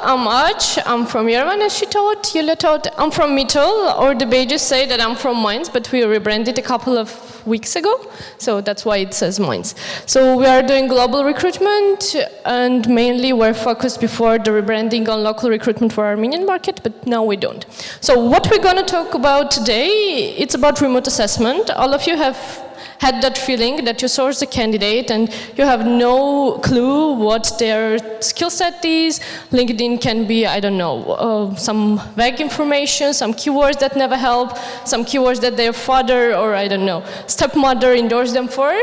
I'm Aj. I'm from Yerevan, as she told. Yulia told. I'm from Mittel, or the pages say that I'm from Mainz, but we rebranded a couple of weeks ago, so that's why it says Mainz. So we are doing global recruitment, and mainly we're focused before the rebranding on local recruitment for Armenian market, but now we don't. So what we're going to talk about today, it's about remote assessment. All of you have had that feeling that you source a candidate and you have no clue what their skill set is. LinkedIn can be, I don't know, some vague information, some keywords that never help, some keywords that their father or, I don't know, stepmother endorsed them for.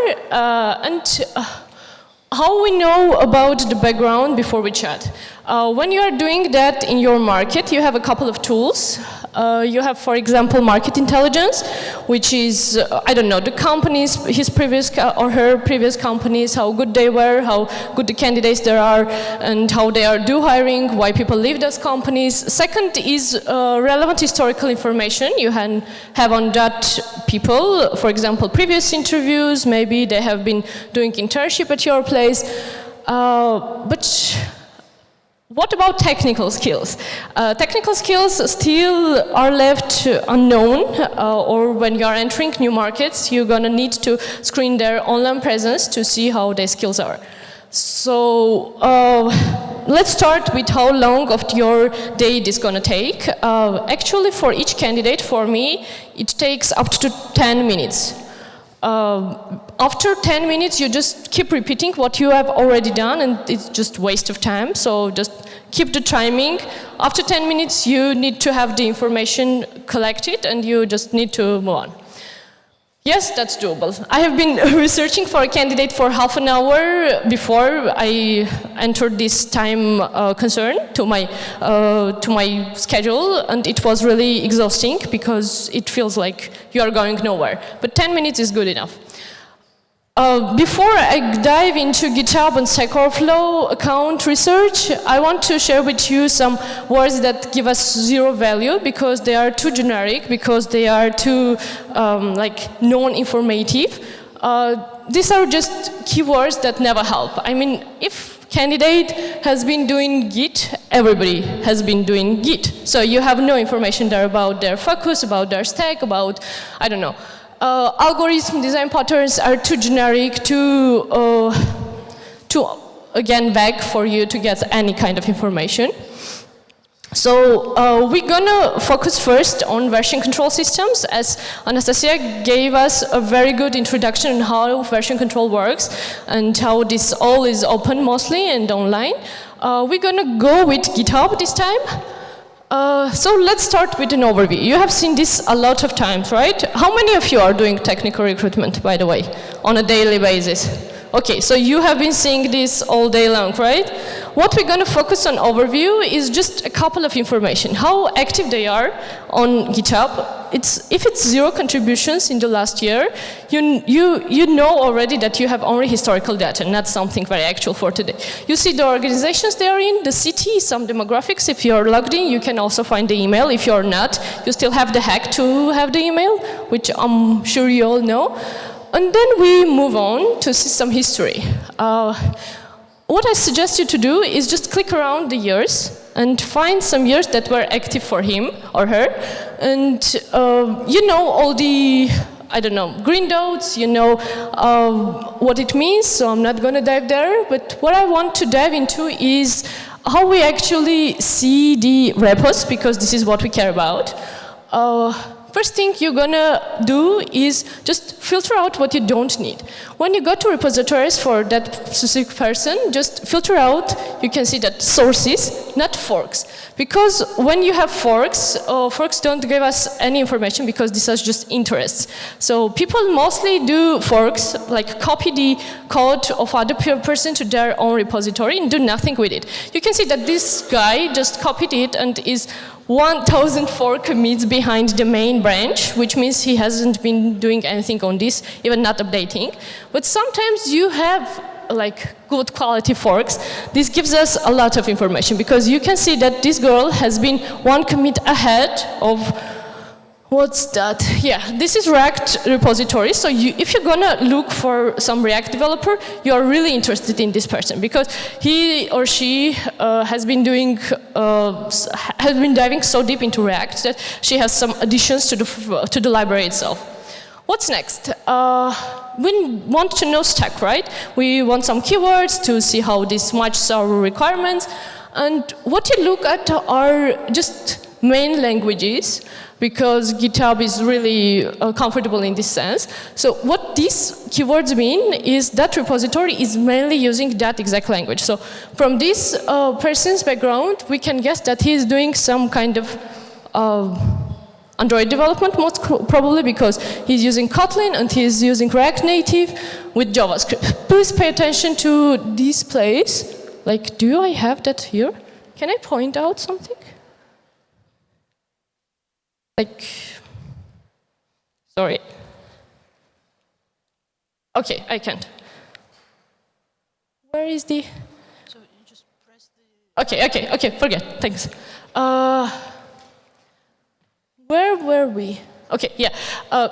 How we know about the background before we chat? When you are doing that in your market, you have a couple of tools. You have, for example, market intelligence, which is, I don't know, the companies, his previous or her previous companies, how good they were, how good the candidates there are, and how they are do hiring, why people leave those companies. Second is relevant historical information you have on that people. For example, previous interviews, maybe they have been doing internship at your place. But what about technical skills? Technical skills still are left unknown, or when you are entering new markets, you're going to need to screen their online presence to see how their skills are. So let's start with how long of your day it is going to take. Actually, for each candidate, for me, it takes up to 10 minutes. After 10 minutes, you just keep repeating what you have already done, and it's just waste of time. So just keep the timing. After 10 minutes, you need to have the information collected, and you just need to move on. Yes, that's doable. I have been researching for a candidate for half an hour before I entered this time concern to my schedule, and it was really exhausting because it feels like you are going nowhere. But 10 minutes is good enough. Before I dive into GitHub and Stack Overflow account research, I want to share with you some words that give us zero value because they are too generic, because they are too non-informative. These are just keywords that never help. I mean, if candidate has been doing Git, everybody has been doing Git. So you have no information there about their focus, about their stack, about, I don't know. Algorithm design patterns are too generic, too again vague for you to get any kind of information. So we're gonna focus first on version control systems, as Anastasia gave us a very good introduction on how version control works and how this all is open mostly and online. We're gonna go with GitHub this time. So let's start with an overview. You have seen this a lot of times, right? How many of you are doing technical recruitment, by the way, on a daily basis? Okay, so you have been seeing this all day long, right? What we're going to focus on overview is just a couple of information. How active they are on GitHub. If it's 0 contributions in the last year, you know already that you have only historical data, not something very actual for today. You see the organizations they are in, the city, some demographics. If you're logged in, you can also find the email. If you're not, you still have the hack to have the email, which I'm sure you all know. And then we move on to see some history. What I suggest you to do is just click around the years and find some years that were active for him or her. And you know all the, I don't know, green dots, you know what it means, so I'm not going to dive there. But what I want to dive into is how we actually see the repos, because this is what we care about. First thing you're gonna do is just filter out what you don't need. When you go to repositories for that specific person, just filter out, you can see that sources, not forks. Because when you have forks, forks don't give us any information because this is just interests. So people mostly do forks, like copy the code of other person to their own repository and do nothing with it. You can see that this guy just copied it and is 1,004 commits behind the main branch, which means he hasn't been doing anything on this, even not updating. But sometimes you have like good quality forks. This gives us a lot of information because you can see that this girl has been 1 commit ahead of What's that? Yeah, this is React repository. So if you're gonna look for some React developer, you are really interested in this person because he or she has been diving so deep into React that she has some additions to the library itself. What's next? We want to know stack, right? We want some keywords to see how this matches our requirements. And what you look at are just main languages, because GitHub is really comfortable in this sense. So what these keywords mean is that repository is mainly using that exact language. So from this person's background, we can guess that he is doing some kind of Android development, most probably because he's using Kotlin and he's using React Native with JavaScript. Please pay attention to this place. Like, do I have that here? Can I point out something? Like, sorry. Okay, I can't. Where is the? So you just press the. Okay, forget. Thanks. Where were we? Okay, yeah.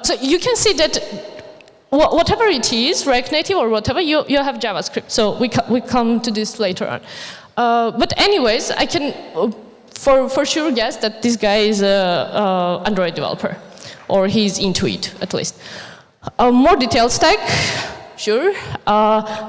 So you can see that whatever it is, React Native or whatever, you have JavaScript. So we come to this later on. But anyways, I can for sure guess that this guy is an Android developer, or he's into it at least. More detailed stack, sure.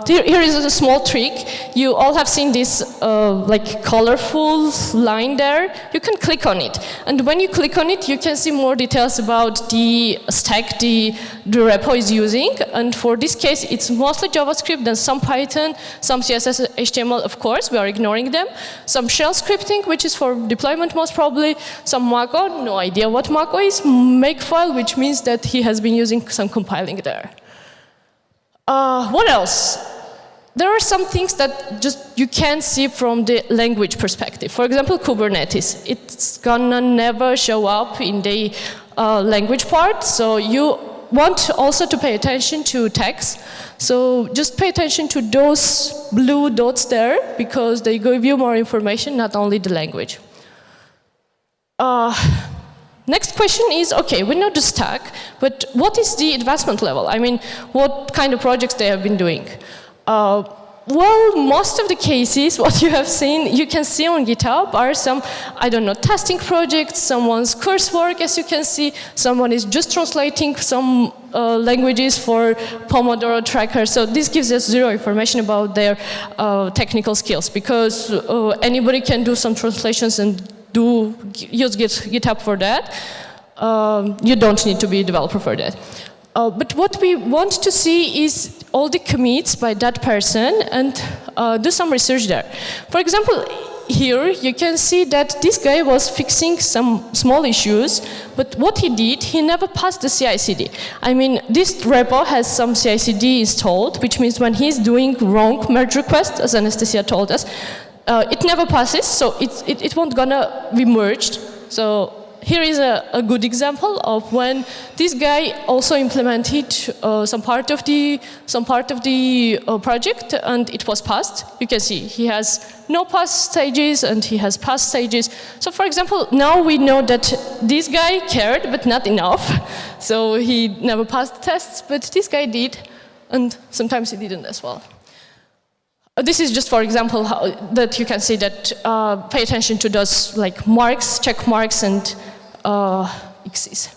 Here is a small trick. You all have seen this like colorful line there. You can click on it, and when you click on it, you can see more details about the stack the repo is using. And for this case, it's mostly JavaScript, then some Python, some CSS, HTML. Of course, we are ignoring them. Some shell scripting, which is for deployment most probably. Some Mako, no idea what Mako is. Makefile, which means that he has been using some compiling there. What else? There are some things that just you can't see from the language perspective. For example, Kubernetes. It's gonna never show up in the language part, so you want also to pay attention to tags. So just pay attention to those blue dots there, because they give you more information, not only the language. Next question is, okay, we know the stack, but what is the advancement level? I mean, what kind of projects they have been doing? Well, most of the cases, what you have seen, you can see on GitHub are some, I don't know, testing projects, someone's coursework, as you can see, someone is just translating some languages for Pomodoro tracker. So this gives us zero information about their technical skills, because anybody can do some translations and use GitHub for that. You don't need to be a developer for that. But what we want to see is all the commits by that person and do some research there. For example, here you can see that this guy was fixing some small issues, but what he did, he never passed the CI/CD. I mean, this repo has some CI/CD installed, which means when he's doing wrong merge request, as Anastasia told us, it never passes, so it won't gonna be merged. So here is a good example of when this guy also implemented some part of the project, and it was passed. You can see he has no pass stages and he has pass stages. So for example, now we know that this guy cared, but not enough. So he never passed the tests, but this guy did, and sometimes he didn't as well. This is just, for example, how that you can see that pay attention to those like marks, check marks, and X's.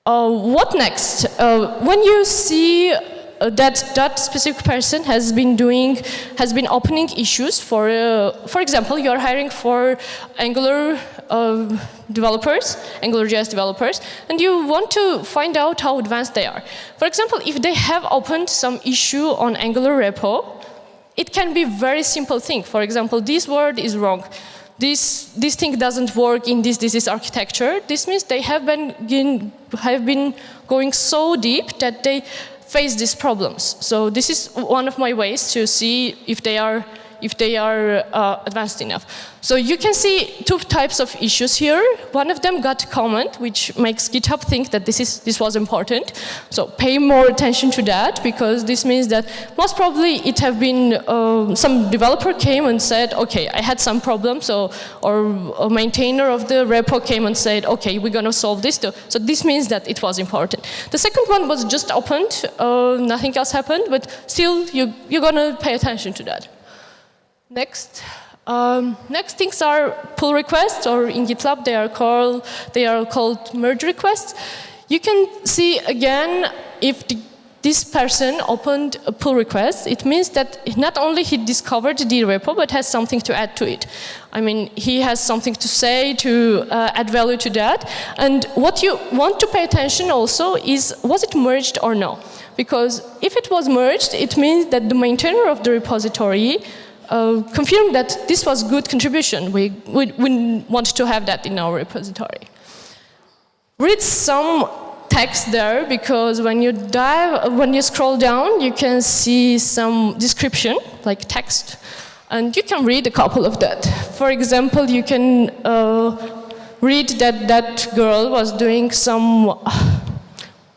What next? When you see that specific person has been opening issues for example, you are hiring for Angular developers, AngularJS developers, and you want to find out how advanced they are. For example, if they have opened some issue on Angular repo, it can be a very simple thing. For example, this word is wrong. This thing doesn't work in this architecture. This means they have been going so deep that they face these problems. So this is one of my ways to see if they are if they are advanced enough. So you can see two types of issues here. One of them got a comment, which makes GitHub think that this was important. So pay more attention to that, because this means that most probably it have been some developer came and said, okay, I had some problems, or a maintainer of the repo came and said, okay, we're going to solve this too. So this means that it was important. The second one was just opened, nothing else happened, but still you're going to pay attention to that. Next. Next things are pull requests, or in GitLab they are called merge requests. You can see again if this person opened a pull request, it means that not only he discovered the repo, but has something to add to it. I mean, he has something to say, to add value to that. And what you want to pay attention also is, was it merged or no? Because if it was merged, it means that the maintainer of the repository confirmed that this was good contribution. We want to have that in our repository. Read some text there, because when you scroll down, you can see some description, like text, and you can read a couple of that. For example, you can read that that girl was doing some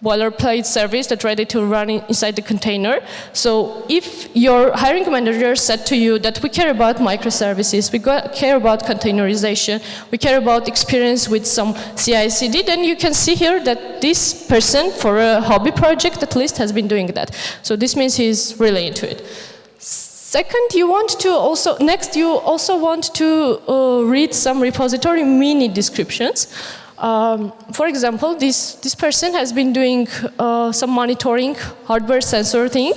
boilerplate service that's ready to run inside the container. So if your hiring manager said to you that we care about microservices, we care about containerization, we care about experience with some CI/CD, then you can see here that this person, for a hobby project at least, has been doing that. So this means he's really into it. Second, you want to also read some repository mini descriptions. For example, this person has been doing some monitoring hardware sensor thing,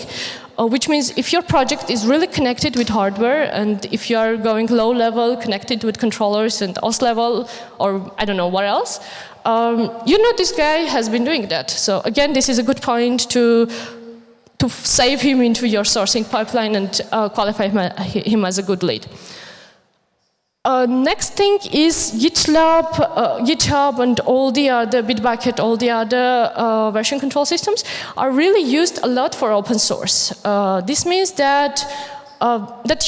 which means if your project is really connected with hardware, and if you are going low level, connected with controllers and OS level, or I don't know what else, you know this guy has been doing that. So again, this is a good point to save him into your sourcing pipeline and qualify him as a good lead. Next thing is GitHub and all the other Bitbucket, all the other version control systems are really used a lot for open source. This means that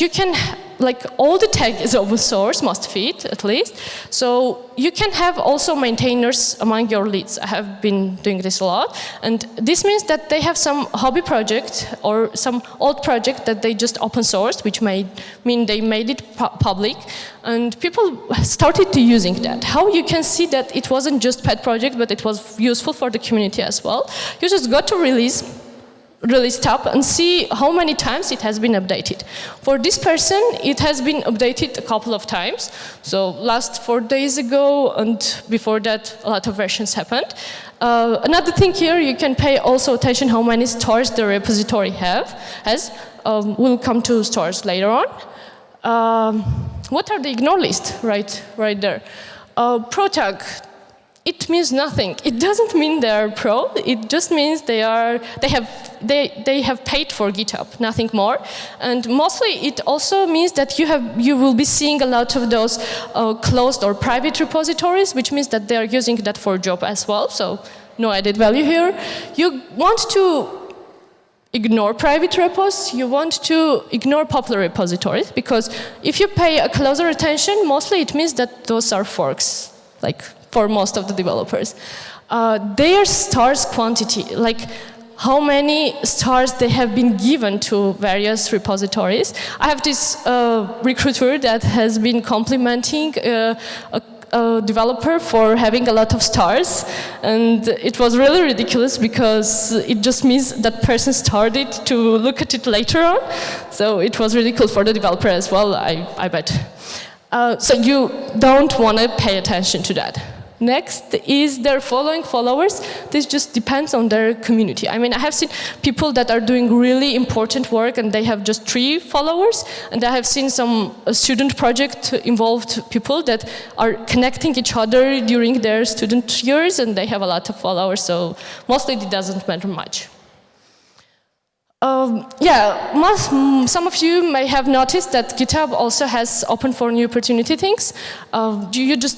you can, like, all the tag is open source, most of it at least. So you can have also maintainers among your leads. I have been doing this a lot. And this means that they have some hobby project or some old project that they just open sourced, which mean they made it public. And people started to using that. How you can see that it wasn't just pet project, but it was useful for the community as well. You just got to release tab and see how many times it has been updated. For this person, it has been updated a couple of times. So last 4 days ago, and before that, a lot of versions happened. Another thing here, you can pay also attention how many stars the repository has. We'll come to stars later on. What are the ignore list? Right there. Pro tag. It means nothing. It doesn't mean they are pro. It just means they have paid for GitHub, nothing more. And mostly, it also means that you will be seeing a lot of those closed or private repositories, which means that they are using that for job as well. So no added value here. You want to ignore private repos. You want to ignore popular repositories, because if you pay a closer attention, mostly it means that those are forks, like, for most of the developers. Their stars quantity, like how many stars they have been given to various repositories. I have this recruiter that has been complimenting a developer for having a lot of stars, and it was really ridiculous because it just means that person started to look at it later on. So it was ridiculous for the developer as well, I bet. So you don't want to pay attention to that. Next is their following followers. This just depends on their community. I mean, I have seen people that are doing really important work and they have just 3 followers. And I have seen some student project involved people that are connecting each other during their student years and they have a lot of followers. So mostly it doesn't matter much. Some of you may have noticed that GitHub also has open for new opportunity things. You just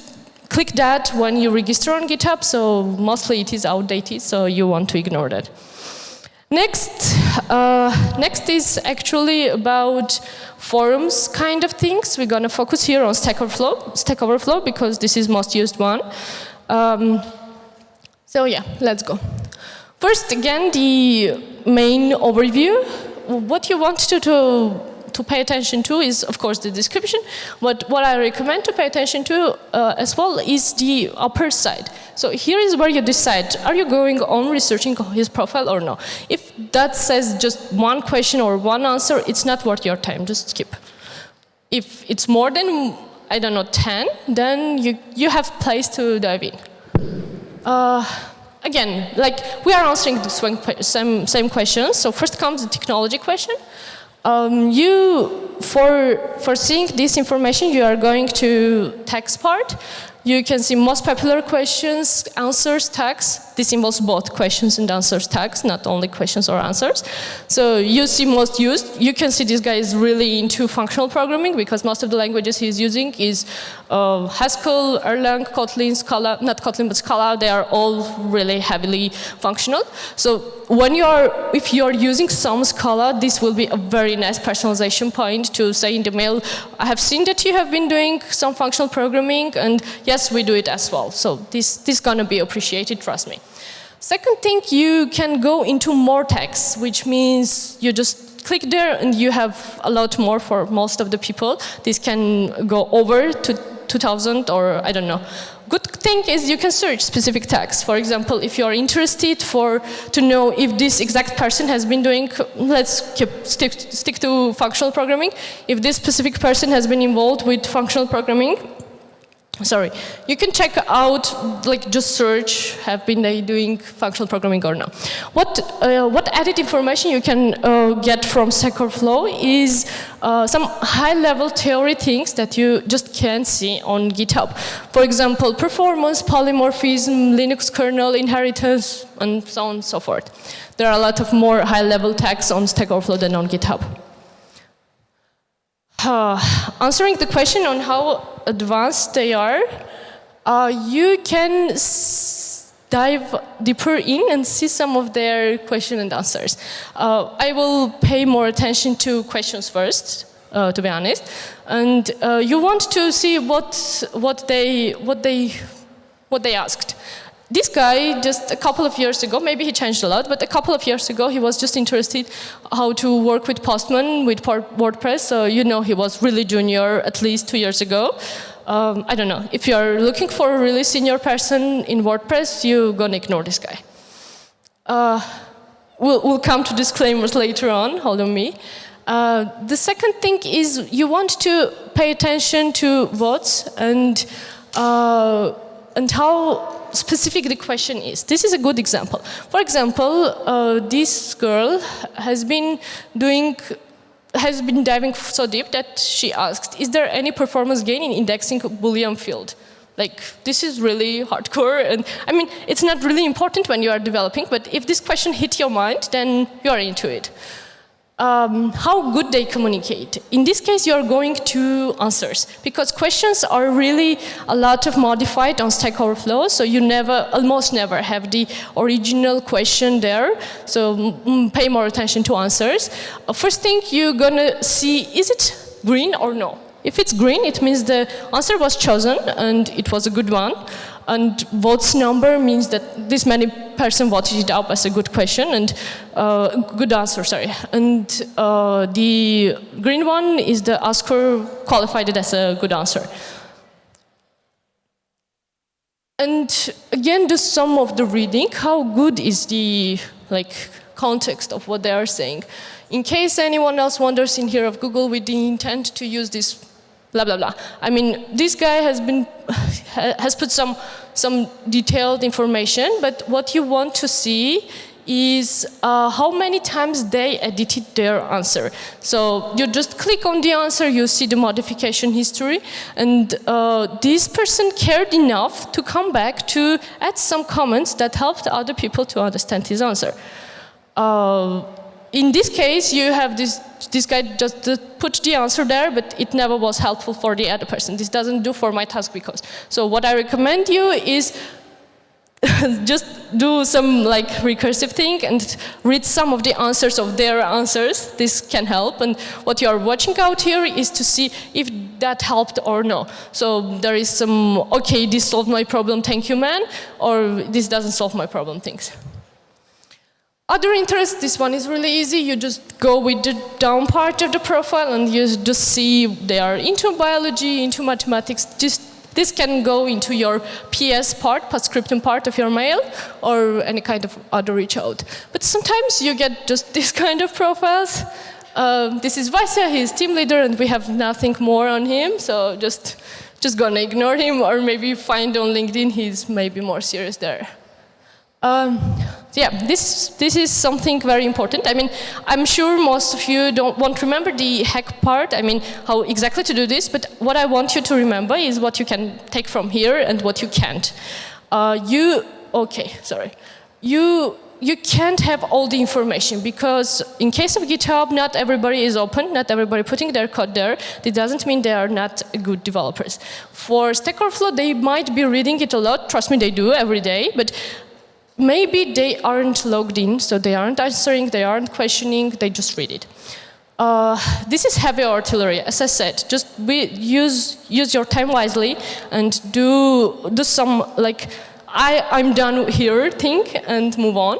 click that when you register on GitHub, so mostly it is outdated, so you want to ignore that. Next, next is actually about forums kind of things. We're going to focus here on Stack Overflow because this is most used one. So yeah, let's go. First, again, the main overview. What you want to pay attention to is, of course, the description. But what I recommend to pay attention to as well is the upper side. So here is where you decide, are you going on researching his profile or no? If that says just one question or one answer, it's not worth your time, just skip. If it's more than, I don't know, 10, then you have place to dive in. Again, like we are answering the same questions. So first comes the technology question. For seeing this information, you are going to text part. You can see most popular questions, answers, tags. This involves both questions and answers tags, not only questions or answers. So you see most used. You can see this guy is really into functional programming because most of the languages he's using is Haskell, Erlang, Kotlin, Scala, not Kotlin, but Scala. They are all really heavily functional. So if you are using some Scala, this will be a very nice personalization point to say in the mail, I have seen that you have been doing some functional programming, and yes, we do it as well. So this is going to be appreciated, trust me. Second thing, you can go into more tags, which means you just click there and you have a lot more for most of the people. This can go over to 2,000 or I don't know. Good thing is you can search specific tags. For example, if you are interested to know if this exact person has been doing, let's stick to functional programming. If this specific person has been involved with functional programming, you can check out, like just search, have been they doing functional programming or no. What added information you can get from Stack Overflow is some high-level theory things that you just can't see on GitHub. For example, performance, polymorphism, Linux kernel, inheritance, and so on and so forth. There are a lot of more high-level tags on Stack Overflow than on GitHub. Answering the question on how advanced they are, you can dive deeper in and see some of their question and answers. I will pay more attention to questions first, to be honest, and you want to see what they asked. This guy, just a couple of years ago, maybe he changed a lot, but a couple of years ago, he was just interested how to work with Postman, with WordPress. So he was really junior at least 2 years ago. I don't know. If you're looking for a really senior person in WordPress, you're going to ignore this guy. We'll come to disclaimers later on. Hold on me. The second thing is you want to pay attention to votes and how specific the question is. This is a good example. For example, this girl has been diving so deep that she asked, is there any performance gain in indexing a Boolean field? Like, this is really hardcore, and I mean, it's not really important when you are developing, but if this question hit your mind, then you are into it. How good they communicate. In this case, you are going to answers, because questions are really a lot of modified on Stack Overflow, so you almost never have the original question there, so pay more attention to answers. First thing you're gonna see, is it green or no? If it's green, it means the answer was chosen and it was a good one. And votes number means that this many person voted it up as a good question and good answer, sorry. And the green one is the asker qualified it as a good answer. And again, the sum of the reading, how good is the context of what they are saying? In case anyone else wonders in here of Google with the intent to use this blah, blah, blah. I mean, this guy has put some detailed information, but what you want to see is how many times they edited their answer. So you just click on the answer, you see the modification history, and this person cared enough to come back to add some comments that helped other people to understand his answer. In this case, you have this guy just put the answer there, but it never was helpful for the other person. This doesn't do for my task because. So what I recommend you is just do some like recursive thing and read some of the answers of their answers. This can help. And what you are watching out here is to see if that helped or no. So there is some, okay, this solved my problem, thank you, man, or this doesn't solve my problem, things. Other interests, this one is really easy. You just go with the down part of the profile and you just see they are into biology, into mathematics. This can go into your PS part, postscriptum part of your mail, or any kind of other reach out. But sometimes you get just this kind of profiles. This is Vasya, he's team leader, and we have nothing more on him, so just gonna ignore him, or maybe find on LinkedIn, he's maybe more serious there. Yeah, this is something very important. I mean, I'm sure most of you won't remember the hack part, I mean, how exactly to do this, but what I want you to remember is what you can take from here and what you can't. You can't have all the information, because in case of GitHub, not everybody is open, not everybody putting their code there. It doesn't mean they are not good developers. For Stack Overflow, they might be reading it a lot, trust me, they do every day, but maybe they aren't logged in, so they aren't answering, they aren't questioning, they just read it. This is heavy artillery, as I said. Just use your time wisely and do some like I'm done here thing and move on.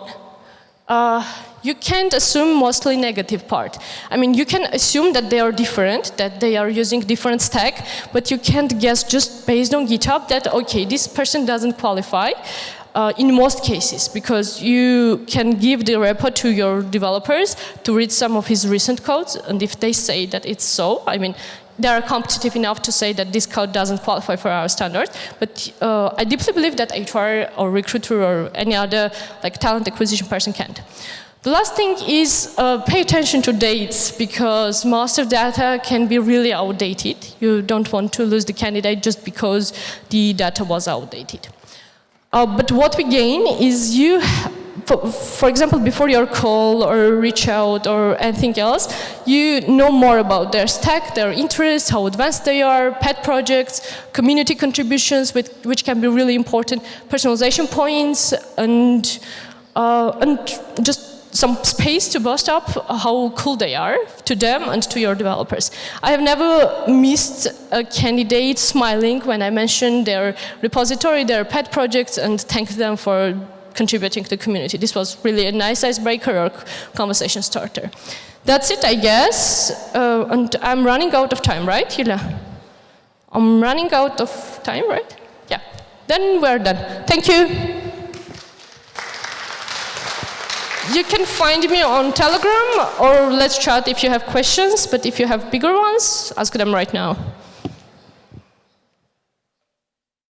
You can't assume mostly negative part. I mean, you can assume that they are different, that they are using different stack, but you can't guess just based on GitHub that, okay, this person doesn't qualify. In most cases, because you can give the repo to your developers to read some of his recent codes, and if they say that it's so, I mean, they are competitive enough to say that this code doesn't qualify for our standards, but I deeply believe that HR or recruiter or any other like talent acquisition person can't. The last thing is pay attention to dates, because most of data can be really outdated. You don't want to lose the candidate just because the data was outdated. But what we gain is for example, before your call or reach out or anything else, you know more about their stack, their interests, how advanced they are, pet projects, community contributions, which can be really important, personalization points, and just some space to boost up how cool they are to them and to your developers. I have never missed a candidate smiling when I mentioned their repository, their pet projects, and thanked them for contributing to the community. This was really a nice icebreaker or conversation starter. That's it, I guess. And I'm running out of time, right, Yulia? I'm running out of time, right? Yeah. Then we're done. Thank you. You can find me on Telegram, or let's chat if you have questions, but if you have bigger ones, ask them right now.